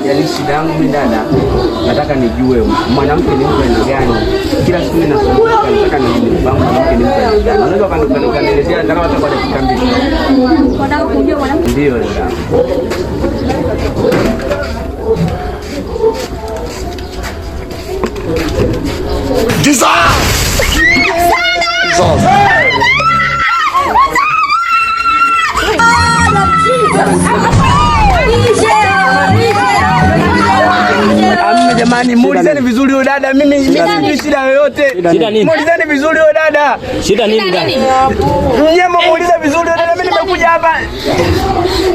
yaani shida yangu mimi dada, nataka nijue mwanamke ni mtu aina gani. Kila siku ninasumbuka, nataka nifahamu mwanamke ni mtu aina gani. Unaweza ukanielezea nataka hata kwa dakika mbili. Unataka kujua mwanamke? Ndio dada. Jesus! Jamani, muulizeni vizuri huyo dada. Mimi sina shida yoyote. Shida nini? Muulizeni vizuri huyo dada. Shida nini dada? Mnyemo muulize vizuri huyo dada. Mimi nimekuja hapa.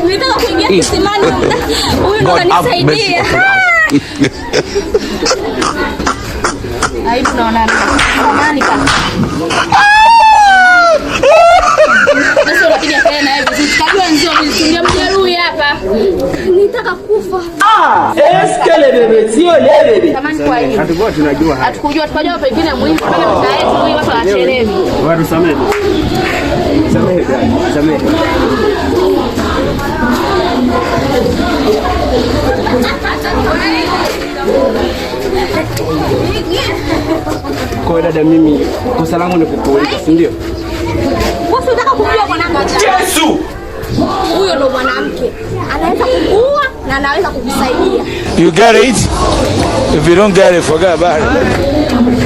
Nitaka kuingia kisimani. Huyu ndo kanisaidia. Aibu naona nani kana. Sasa unapiga kelele na hivi. Tukajua ndio mlitumia mjeruhi hapa. Nitaka kufa. Eskele bebe, sio lele. Tamani kwa hiyo. Hatukuwa tunajua haya. Hatukujua tukajua pengine muhimu kama mtaa yetu huyu watu wanachelewa. Watu samehe. Samehe dada, samehe. Kwa dada, mimi kosa langu ni kukuuliza, si ndio? Wewe unataka kujua mwanamke? Yesu! Huyo ndo mwanamke. Anaweza kukuua na anaweza kukusaidia. You get it? If you don't get it, forget about it.